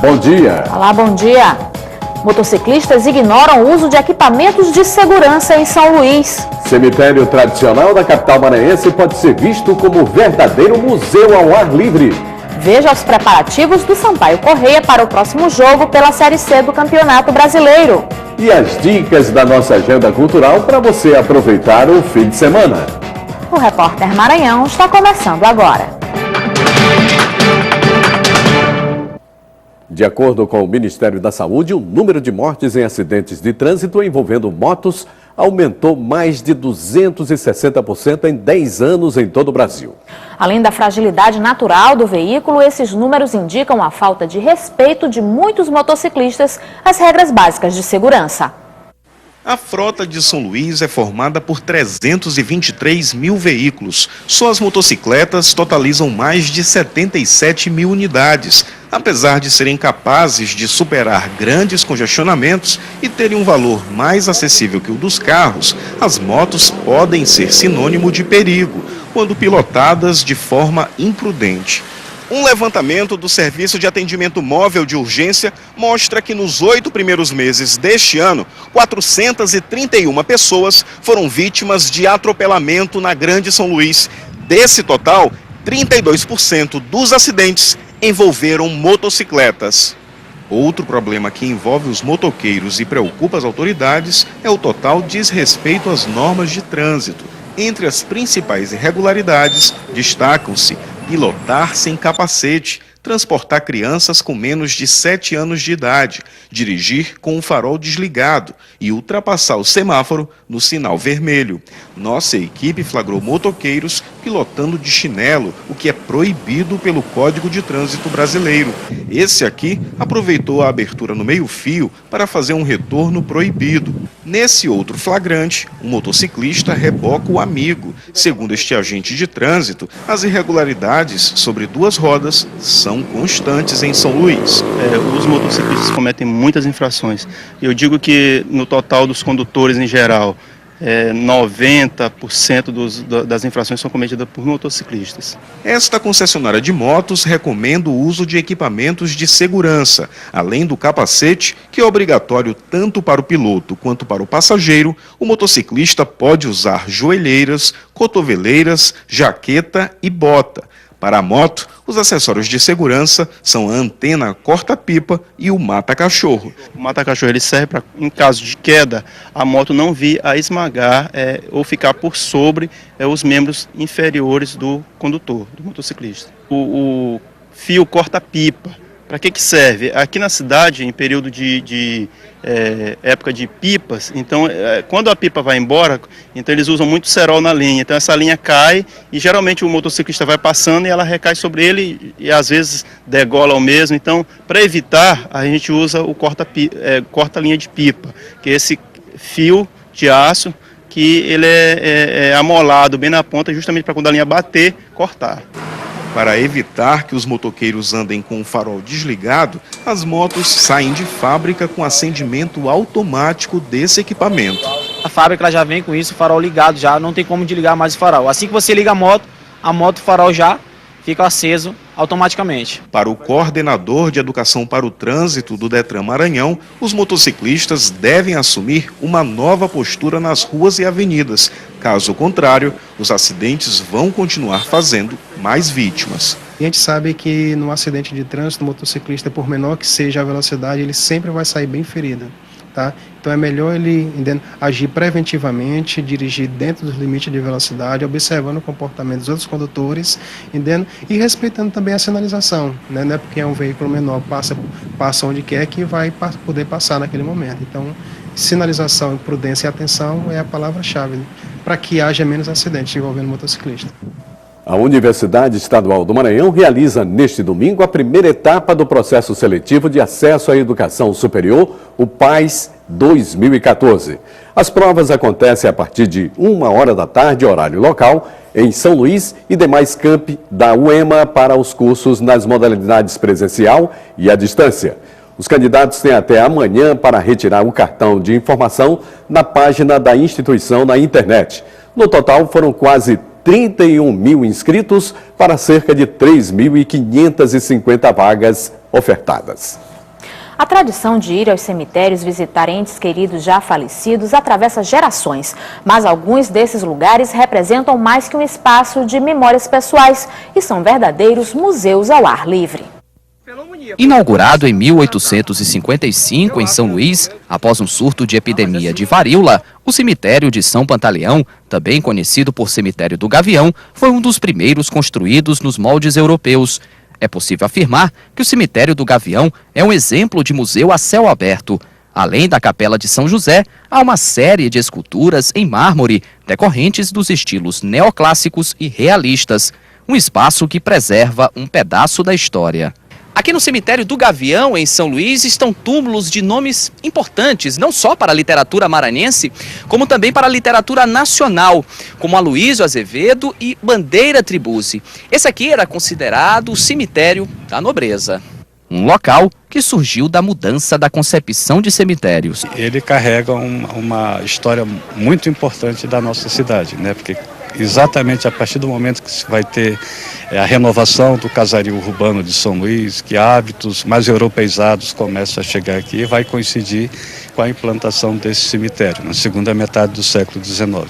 Bom dia. Olá, bom dia. Motociclistas ignoram o uso de equipamentos de segurança em São Luís. Cemitério tradicional da capital maranhense pode ser visto como verdadeiro museu ao ar livre. Veja os preparativos do Sampaio Corrêa para o próximo jogo pela Série C do Campeonato Brasileiro. E as dicas da nossa agenda cultural para você aproveitar o fim de semana. O Repórter Maranhão está começando agora. De acordo com o Ministério da Saúde, o número de mortes em acidentes de trânsito envolvendo motos aumentou mais de 260% em 10 anos em todo o Brasil. Além da fragilidade natural do veículo, esses números indicam a falta de respeito de muitos motociclistas às regras básicas de segurança. A frota de São Luís é formada por 323 mil veículos. Só as motocicletas totalizam mais de 77 mil unidades. Apesar de serem capazes de superar grandes congestionamentos e terem um valor mais acessível que o dos carros, as motos podem ser sinônimo de perigo, quando pilotadas de forma imprudente. Um levantamento do Serviço de Atendimento Móvel de Urgência mostra que nos 8 primeiros meses deste ano, 431 pessoas foram vítimas de atropelamento na Grande São Luís. Desse total, 32% dos acidentes envolveram motocicletas. Outro problema que envolve os motoqueiros e preocupa as autoridades é o total desrespeito às normas de trânsito. Entre as principais irregularidades, destacam-se pilotar sem capacete, transportar crianças com menos de 7 anos de idade, dirigir com o farol desligado e ultrapassar o semáforo no sinal vermelho. Nossa equipe flagrou motoqueiros pilotando de chinelo, o que é proibido pelo Código de Trânsito Brasileiro. Esse aqui aproveitou a abertura no meio-fio para fazer um retorno proibido. Nesse outro flagrante, um motociclista reboca o amigo. Segundo este agente de trânsito, as irregularidades sobre duas rodas são constantes em São Luís. Os motociclistas cometem muitas infrações. Eu digo que no total dos condutores em geral, 90% das infrações são cometidas por motociclistas. Esta concessionária de motos recomenda o uso de equipamentos de segurança. Além do capacete, que é obrigatório tanto para o piloto quanto para o passageiro, o motociclista pode usar joelheiras, cotoveleiras, jaqueta e bota. Para a moto, os acessórios de segurança são a antena corta-pipa e o mata-cachorro. O mata-cachorro ele serve para, em caso de queda, a moto não vir a esmagar ou ficar por sobre os membros inferiores do condutor, do motociclista. O fio corta-pipa, para que serve? Aqui na cidade, em período de época de pipas, então quando a pipa vai embora, então eles usam muito cerol na linha, então essa linha cai e geralmente o motociclista vai passando e ela recai sobre ele e às vezes degola o mesmo. Então, para evitar, a gente usa o corta-linha de pipa, que é esse fio de aço que ele é amolado bem na ponta justamente para quando a linha bater, cortar. Para evitar que os motoqueiros andem com o farol desligado, as motos saem de fábrica com acendimento automático desse equipamento. A fábrica ela já vem com isso, o farol ligado já, não tem como desligar mais o farol. Assim que você liga a moto, o farol já fica aceso automaticamente. Para o coordenador de Educação para o Trânsito do Detran Maranhão, os motociclistas devem assumir uma nova postura nas ruas e avenidas. Caso contrário, os acidentes vão continuar fazendo mais vítimas. A gente sabe que no acidente de trânsito, o motociclista, por menor que seja a velocidade, ele sempre vai sair bem ferido. Tá? Então é melhor ele agir preventivamente, dirigir dentro dos limites de velocidade, observando o comportamento dos outros condutores, e respeitando também a sinalização. Né? Não é porque é um veículo menor, passa onde quer que vai poder passar naquele momento. Então, sinalização, prudência e atenção é a palavra-chave, né? Para que haja menos acidentes envolvendo motociclista. A Universidade Estadual do Maranhão realiza neste domingo a primeira etapa do processo seletivo de acesso à educação superior, o PAES 2014. As provas acontecem a partir de 1h da tarde, horário local, em São Luís e demais campi da UEMA para os cursos nas modalidades presencial e à distância. Os candidatos têm até amanhã para retirar o cartão de informação na página da instituição na internet. No total, foram quase 31 mil inscritos para cerca de 3.550 vagas ofertadas. A tradição de ir aos cemitérios visitar entes queridos já falecidos atravessa gerações, mas alguns desses lugares representam mais que um espaço de memórias pessoais e são verdadeiros museus ao ar livre. Inaugurado em 1855 em São Luís, após um surto de epidemia de varíola, o cemitério de São Pantaleão, também conhecido por Cemitério do Gavião, foi um dos primeiros construídos nos moldes europeus. É possível afirmar que o Cemitério do Gavião é um exemplo de museu a céu aberto. Além da Capela de São José, há uma série de esculturas em mármore decorrentes dos estilos neoclássicos e realistas. Um espaço que preserva um pedaço da história. Aqui no Cemitério do Gavião, em São Luís, estão túmulos de nomes importantes, não só para a literatura maranhense, como também para a literatura nacional, como Aloysio Azevedo e Bandeira Tribuzzi. Esse aqui era considerado o cemitério da nobreza. Um local que surgiu da mudança da concepção de cemitérios. Ele carrega uma história muito importante da nossa cidade, né? Porque exatamente a partir do momento que se vai ter a renovação do casario urbano de São Luís, que hábitos mais europeizados começam a chegar aqui, vai coincidir com a implantação desse cemitério, na segunda metade do século XIX.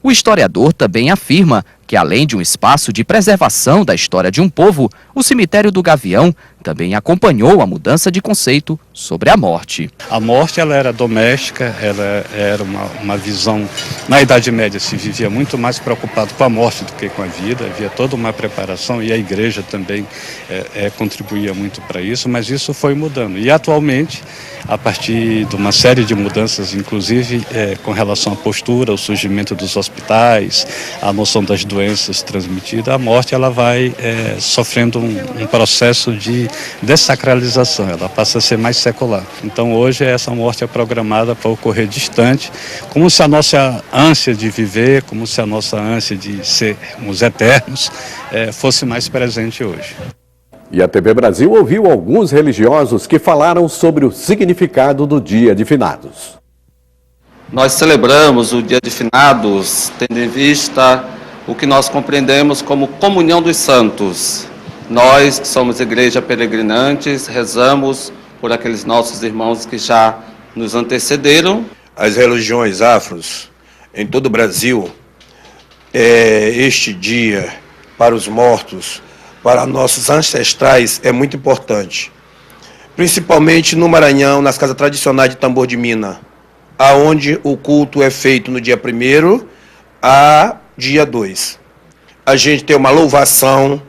O historiador também afirma que, além de um espaço de preservação da história de um povo, o Cemitério do Gavião também acompanhou a mudança de conceito sobre a morte. A morte ela era doméstica, ela era uma visão... Na Idade Média se vivia muito mais preocupado com a morte do que com a vida, havia toda uma preparação e a igreja também contribuía muito para isso, mas isso foi mudando. E atualmente, a partir de uma série de mudanças, inclusive com relação à postura, o surgimento dos hospitais, a noção das doenças transmitidas, a morte ela vai sofrendo um processo de dessacralização, ela passa a ser mais secular. Então hoje essa morte é programada para ocorrer distante, como se a nossa ânsia de viver, como se a nossa ânsia de sermos eternos fosse mais presente hoje. E a TV Brasil ouviu alguns religiosos que falaram sobre o significado do Dia de Finados. Nós celebramos o Dia de Finados tendo em vista o que nós compreendemos como comunhão dos santos. Nós, que somos igreja peregrinantes, rezamos por aqueles nossos irmãos que já nos antecederam. As religiões afros em todo o Brasil, este dia para os mortos, para nossos ancestrais, é muito importante. Principalmente no Maranhão, nas casas tradicionais de tambor de mina, aonde o culto é feito no dia 1º a dia 2. A gente tem uma louvação,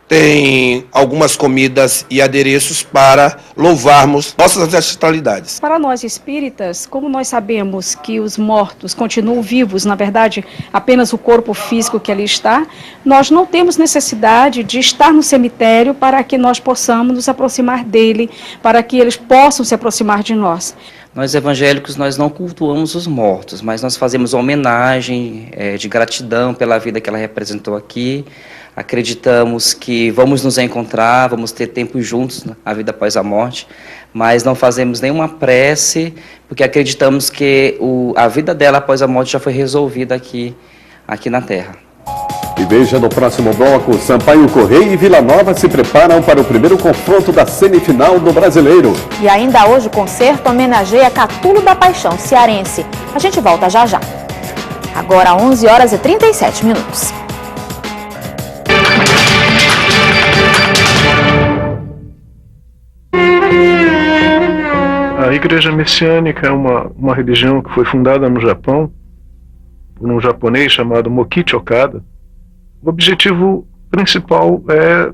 tem algumas comidas e adereços para louvarmos nossas ancestralidades. Para nós espíritas, como nós sabemos que os mortos continuam vivos, na verdade, apenas o corpo físico que ali está, nós não temos necessidade de estar no cemitério para que nós possamos nos aproximar dele, para que eles possam se aproximar de nós. Nós evangélicos, nós não cultuamos os mortos, mas nós fazemos homenagem de gratidão pela vida que ela representou aqui. Acreditamos que vamos nos encontrar, vamos ter tempo juntos na vida após a morte, mas não fazemos nenhuma prece, porque acreditamos que a vida dela após a morte já foi resolvida aqui na Terra. E veja no próximo bloco, Sampaio Correia e Vila Nova se preparam para o primeiro confronto da semifinal do Brasileiro. E ainda hoje o concerto homenageia Catulo da Paixão cearense. A gente volta já já. Agora 11h37. A Igreja Messiânica é uma religião que foi fundada no Japão por um japonês chamado Mokichi Okada. O objetivo principal é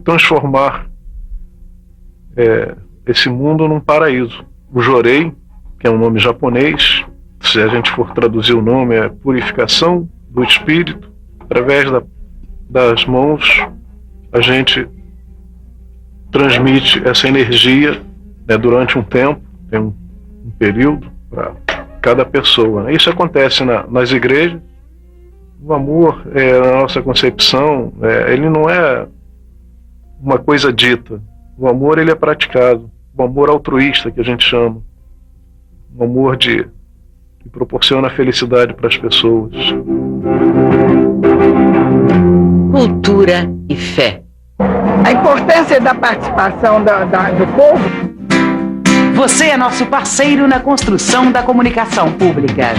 transformar esse mundo num paraíso. O Jorei, que é um nome japonês, se a gente for traduzir o nome, é purificação do espírito. Através das mãos, a gente transmite essa energia durante um tempo, tem um período para cada pessoa. Isso acontece nas igrejas, O amor, na nossa concepção, ele não é uma coisa dita. O amor, ele é praticado. O amor altruísta, que a gente chama. O amor que proporciona felicidade para as pessoas. Cultura e fé. A importância da participação do povo. Você é nosso parceiro na construção da comunicação pública.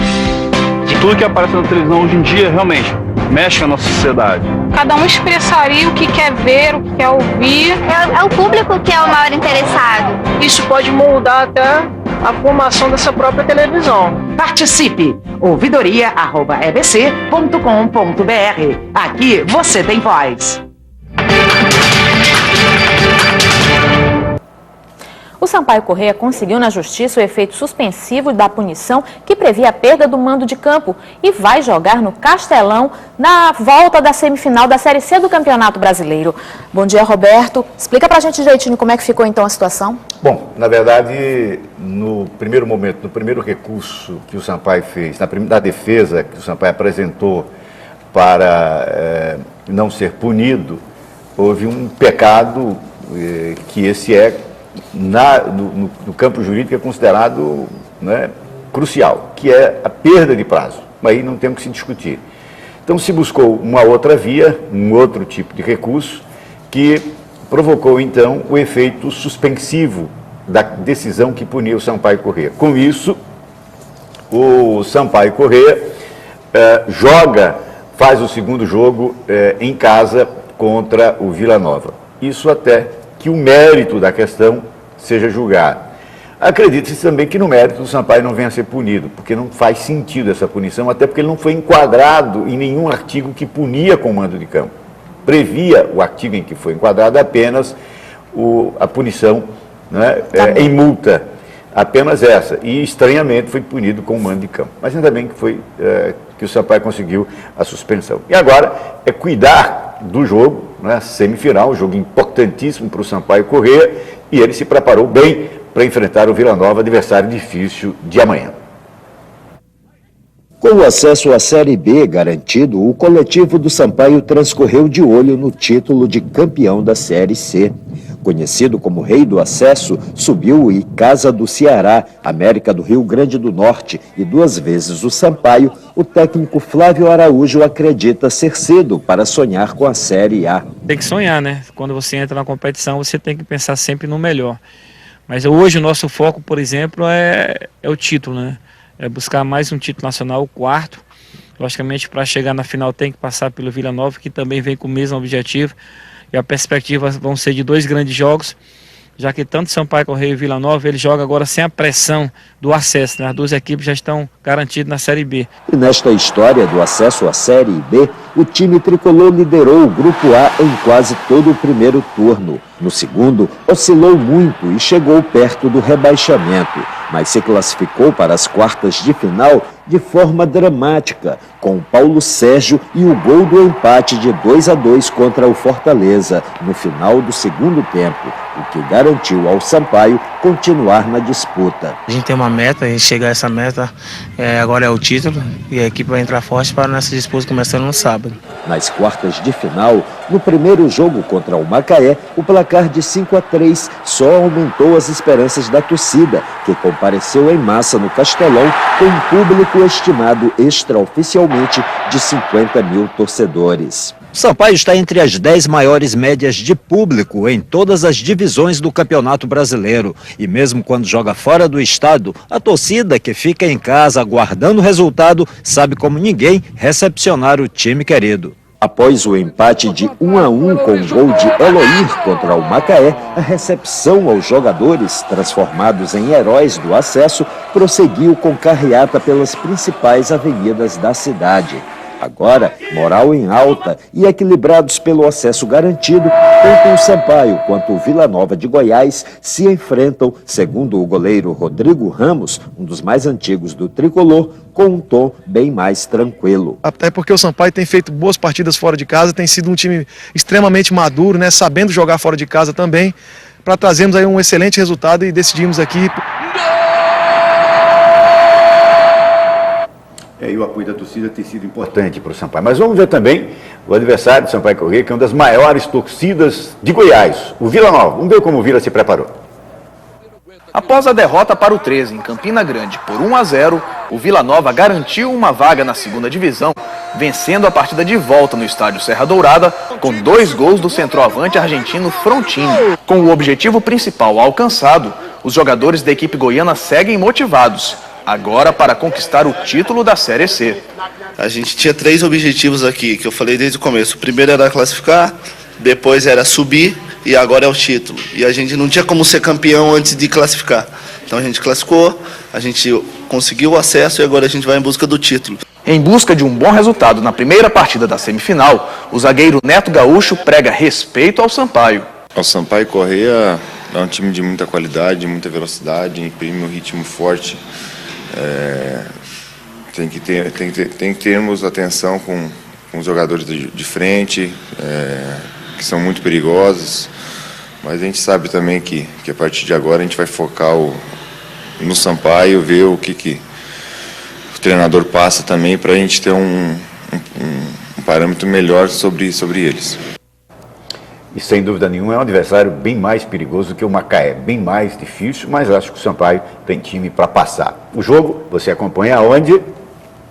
Tudo que aparece na televisão hoje em dia realmente mexe com a nossa sociedade. Cada um expressaria o que quer ver, o que quer ouvir. É o público que é o maior interessado. Isso pode moldar até a formação dessa própria televisão. Participe! ouvidoria@ebc.com.br. Aqui você tem voz. O Sampaio Corrêa conseguiu na Justiça o efeito suspensivo da punição que previa a perda do mando de campo e vai jogar no Castelão na volta da semifinal da Série C do Campeonato Brasileiro. Bom dia, Roberto. Explica pra gente direitinho como é que ficou então a situação. Bom, na verdade, no primeiro momento, no primeiro recurso que o Sampaio fez, na defesa que o Sampaio apresentou para não ser punido, houve um pecado que esse no campo jurídico é considerado, né, crucial, que é a perda de prazo. Aí não temos que se discutir. Então se buscou uma outra via, um outro tipo de recurso, que provocou então o efeito suspensivo da decisão que punia o Sampaio Corrêa. Com isso, o Sampaio Corrêa faz o segundo jogo em casa contra o Vila Nova. Isso até que o mérito da questão seja julgado. Acredita-se também que no mérito do Sampaio não venha a ser punido, porque não faz sentido essa punição, até porque ele não foi enquadrado em nenhum artigo que punia com mando de campo. Previa o artigo em que foi enquadrado apenas a punição, né, em multa, apenas essa, e estranhamente foi punido com mando de campo. Mas ainda bem que o Sampaio conseguiu a suspensão. E agora é cuidar do jogo, né, semifinal, um jogo importantíssimo para o Sampaio Corrêa, e ele se preparou bem para enfrentar o Vila Nova, adversário difícil de amanhã. Com o acesso à Série B garantido, o coletivo do Sampaio transcorreu de olho no título de campeão da Série C. Conhecido como Rei do Acesso, subiu e Casa do Ceará, América do Rio Grande do Norte e 2 vezes o Sampaio, o técnico Flávio Araújo acredita ser cedo para sonhar com a Série A. Tem que sonhar, né? Quando você entra na competição, você tem que pensar sempre no melhor. Mas hoje o nosso foco, por exemplo, é o título, né? É buscar mais um título nacional, o 4º. Logicamente, para chegar na final tem que passar pelo Vila Nova, que também vem com o mesmo objetivo. E a perspectiva vão ser de 2 grandes jogos, já que tanto Sampaio Corrêa e Vila Nova, ele joga agora sem a pressão do acesso, né? As 2 equipes já estão garantidas na Série B. E nesta história do acesso à Série B, o time tricolor liderou o Grupo A em quase todo o primeiro turno. No segundo, oscilou muito e chegou perto do rebaixamento, mas se classificou para as quartas de final de forma dramática, com Paulo Sérgio e o gol do empate de 2-2 contra o Fortaleza, no final do segundo tempo, o que garantiu ao Sampaio continuar na disputa. A gente tem uma meta, a gente chegar a essa meta, agora é o título, e a equipe vai entrar forte para nessa disputa começando no sábado. Nas quartas de final, no primeiro jogo contra o Macaé, o placar de 5-3 só aumentou as esperanças da torcida, que compareceu em massa no Castelão, com um público estimado extraoficialmente de 50 mil torcedores. O Sampaio está entre as 10 maiores médias de público em todas as divisões do Campeonato Brasileiro. E mesmo quando joga fora do estado, a torcida que fica em casa aguardando o resultado sabe como ninguém recepcionar o time querido. Após o empate de 1-1 com o gol de Eloir contra o Macaé, a recepção aos jogadores, transformados em heróis do acesso, prosseguiu com carreata pelas principais avenidas da cidade. Agora, moral em alta e equilibrados pelo acesso garantido, tanto o Sampaio quanto o Vila Nova de Goiás se enfrentam, segundo o goleiro Rodrigo Ramos, um dos mais antigos do tricolor, com um tom bem mais tranquilo. Até porque o Sampaio tem feito boas partidas fora de casa, tem sido um time extremamente maduro, né, sabendo jogar fora de casa também, para trazermos aí um excelente resultado e decidimos aqui. E o apoio da torcida tem sido importante para o Sampaio. Mas vamos ver também o adversário do Sampaio Corrêa, que é uma das maiores torcidas de Goiás, o Vila Nova. Vamos ver como o Vila se preparou. Após a derrota para o 13 em Campina Grande por 1-0, o Vila Nova garantiu uma vaga na segunda divisão, vencendo a partida de volta no estádio Serra Dourada, com 2 gols do centroavante argentino Frontini. Com o objetivo principal alcançado, os jogadores da equipe goiana seguem motivados, agora para conquistar o título da Série C. A gente tinha 3 objetivos aqui, que eu falei desde o começo. O primeiro era classificar, depois era subir e agora é o título. E a gente não tinha como ser campeão antes de classificar. Então a gente classificou, a gente conseguiu o acesso e agora a gente vai em busca do título. Em busca de um bom resultado na primeira partida da semifinal, o zagueiro Neto Gaúcho prega respeito ao Sampaio. O Sampaio Corrêa é um time de muita qualidade, de muita velocidade, imprime um ritmo forte. Tem que termos atenção com os jogadores de frente, que são muito perigosos, mas a gente sabe também que a partir de agora a gente vai focar no Sampaio, ver o que o treinador passa também, para a gente ter um parâmetro melhor sobre eles. E sem dúvida nenhuma é um adversário bem mais perigoso do que o Macaé, bem mais difícil, mas acho que o Sampaio tem time para passar. O jogo você acompanha aonde?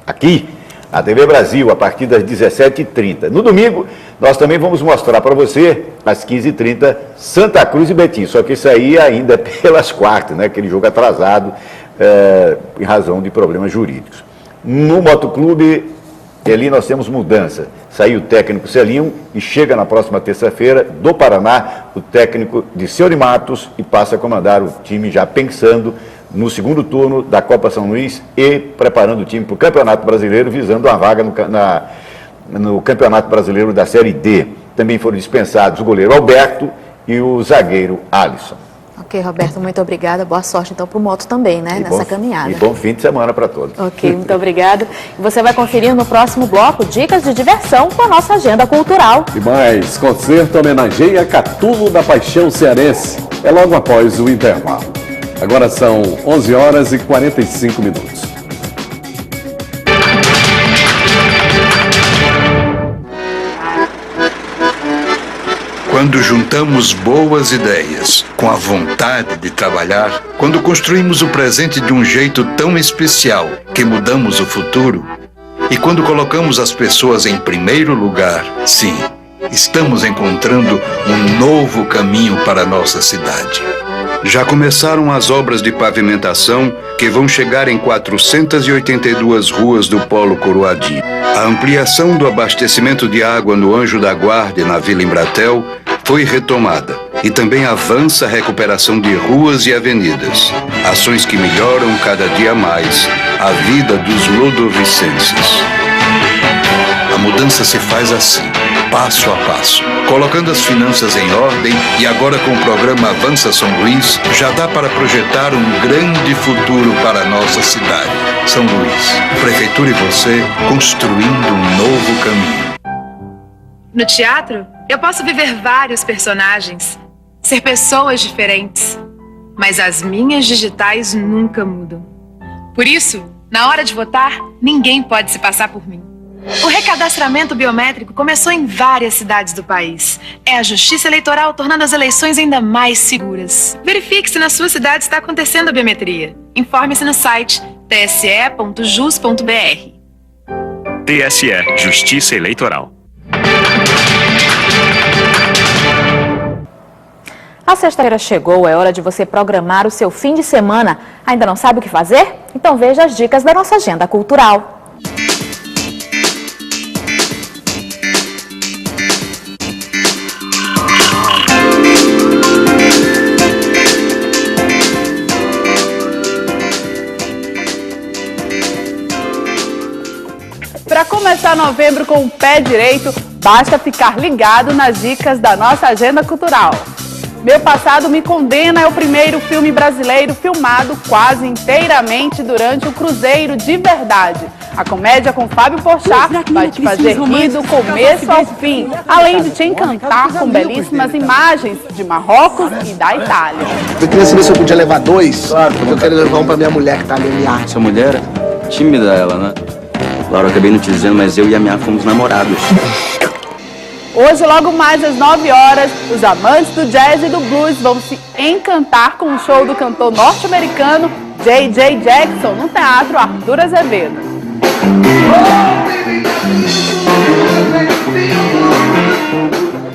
Aqui, na TV Brasil, a partir das 17h30. No domingo, nós também vamos mostrar para você, às 15h30, Santa Cruz e Betim. Só que isso aí ainda é pelas quartas, né? Aquele jogo atrasado em razão de problemas jurídicos. No Motoclube, ali nós temos mudança. Saiu o técnico Celinho e chega na próxima terça-feira do Paraná o técnico de Senhor Matos e passa a comandar o time já pensando no segundo turno da Copa São Luís e preparando o time para o Campeonato Brasileiro, visando uma vaga no Campeonato Brasileiro da Série D. Também foram dispensados o goleiro Alberto e o zagueiro Alisson. Ok, Roberto, muito obrigada. Boa sorte, então, para o Moto também, né, nessa caminhada. E bom fim de semana para todos. Ok, muito obrigada. E você vai conferir no próximo bloco dicas de diversão com a nossa agenda cultural. E mais, concerto homenageia Catulo da Paixão Cearense. É logo após o intervalo. Agora são 11h45. Quando juntamos boas ideias com a vontade de trabalhar, quando construímos o presente de um jeito tão especial que mudamos o futuro, e quando colocamos as pessoas em primeiro lugar, sim, estamos encontrando um novo caminho para a nossa cidade. Já começaram as obras de pavimentação que vão chegar em 482 ruas do Polo Coroadi. A ampliação do abastecimento de água no Anjo da Guarda e na Vila Embratel foi retomada e também avança a recuperação de ruas e avenidas. Ações que melhoram cada dia mais a vida dos lodovicenses. A mudança se faz assim, passo a passo, colocando as finanças em ordem e agora com o programa Avança São Luís, já dá para projetar um grande futuro para a nossa cidade. São Luís, Prefeitura e você construindo um novo caminho. No teatro, eu posso viver vários personagens, ser pessoas diferentes, mas as minhas digitais nunca mudam. Por isso, na hora de votar, ninguém pode se passar por mim. O recadastramento biométrico começou em várias cidades do país. É a Justiça Eleitoral tornando as eleições ainda mais seguras. Verifique se na sua cidade está acontecendo a biometria. Informe-se no site tse.jus.br. TSE, Justiça Eleitoral. A sexta-feira chegou, é hora de você programar o seu fim de semana. Ainda não sabe o que fazer? Então veja as dicas da nossa agenda cultural. Para começar novembro com o pé direito, basta ficar ligado nas dicas da nossa agenda cultural. Meu Passado Me Condena é o primeiro filme brasileiro filmado quase inteiramente durante o Cruzeiro de Verdade. A comédia com Fábio Porchat vai te fazer rir do começo ao fim, além de te encantar com belíssimas imagens de Marrocos e da Itália. Eu queria saber se eu podia levar 2, porque eu quero levar um pra minha mulher que tá ali. Sua mulher? Tímida ela, né? Laura, eu acabei não te dizendo, mas eu e a minha fomos namorados. Hoje, logo mais às 9 horas, os amantes do jazz e do blues vão se encantar com o show do cantor norte-americano J.J. Jackson no Teatro Arthur Azevedo.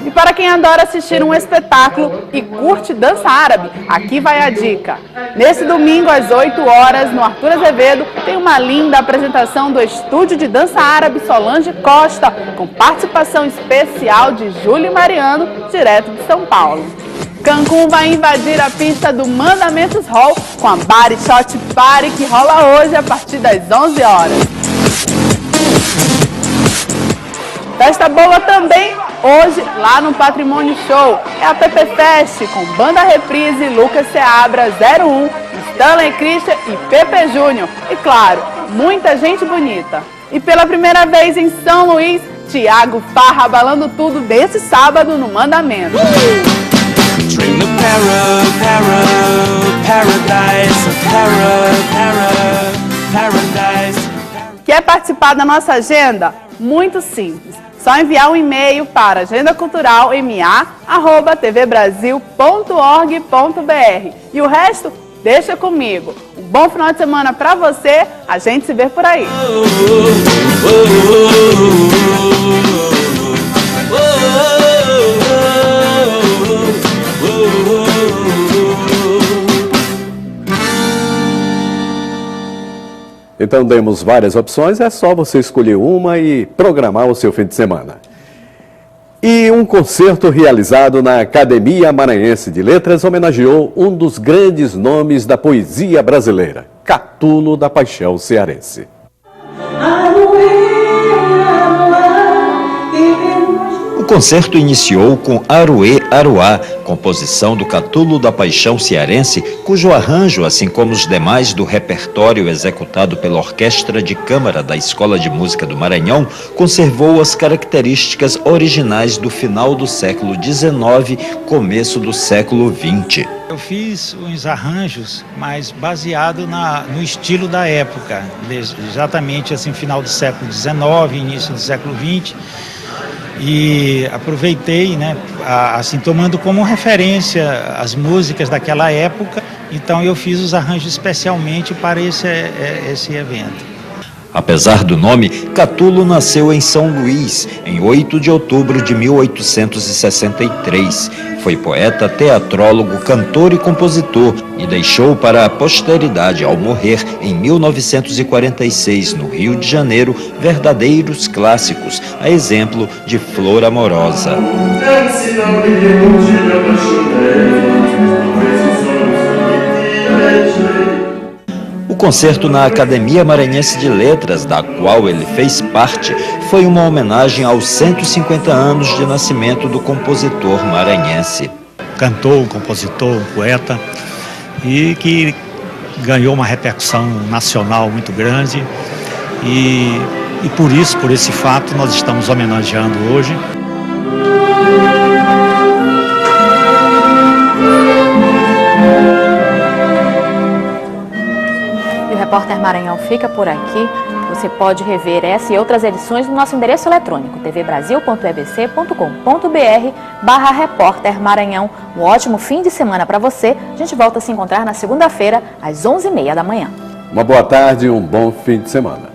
E para quem adora assistir um espetáculo e curte dança árabe, aqui vai a dica. Nesse domingo, às 8 horas, no Arthur Azevedo, tem uma linda apresentação do Estúdio de Dança Árabe Solange Costa, com participação especial de Júlio e Mariano, direto de São Paulo. Cancún vai invadir a pista do Mandamentos Hall com a Body Shot Party, que rola hoje a partir das 11 horas. Festa boa também hoje lá no Patrimônio Show. É a PP Fest com Banda Reprise, Lucas Seabra, 01, Stanley Christian e Pepe Júnior. E claro, muita gente bonita. E pela primeira vez em São Luís, Thiago Farra abalando tudo desse sábado no Mandamento. Quer participar da nossa agenda? Muito simples. Só enviar um e-mail para agendaculturalma@tvbrasil.org.br. E o resto, deixa comigo. Um bom final de semana para você. A gente se vê por aí. Então demos várias opções, é só você escolher uma e programar o seu fim de semana. E um concerto realizado na Academia Maranhense de Letras homenageou um dos grandes nomes da poesia brasileira, Catulo da Paixão Cearense. O concerto iniciou com Aruê Aruá, composição do Catulo da Paixão Cearense, cujo arranjo, assim como os demais do repertório executado pela Orquestra de Câmara da Escola de Música do Maranhão, conservou as características originais do final do século XIX, começo do século XX. Eu fiz uns arranjos, mas baseado no estilo da época, exatamente assim, final do século XIX, início do século XX. E aproveitei, né, assim, tomando como referência as músicas daquela época, então eu fiz os arranjos especialmente para esse evento. Apesar do nome, Catulo nasceu em São Luís, em 8 de outubro de 1863. Foi poeta, teatrólogo, cantor e compositor e deixou para a posteridade, ao morrer em 1946, no Rio de Janeiro, verdadeiros clássicos, a exemplo de Flor Amorosa. O concerto na Academia Maranhense de Letras, da qual ele fez parte, foi uma homenagem aos 150 anos de nascimento do compositor maranhense. Cantor, compositor, poeta, e que ganhou uma repercussão nacional muito grande. E por isso, por esse fato, nós estamos homenageando hoje. O Repórter Maranhão fica por aqui. Você pode rever essa e outras edições no nosso endereço eletrônico tvbrasil.ebc.com.br/Repórter Maranhão. Um ótimo fim de semana para você. A gente volta a se encontrar na segunda-feira, às 11h30 da manhã. Uma boa tarde e um bom fim de semana.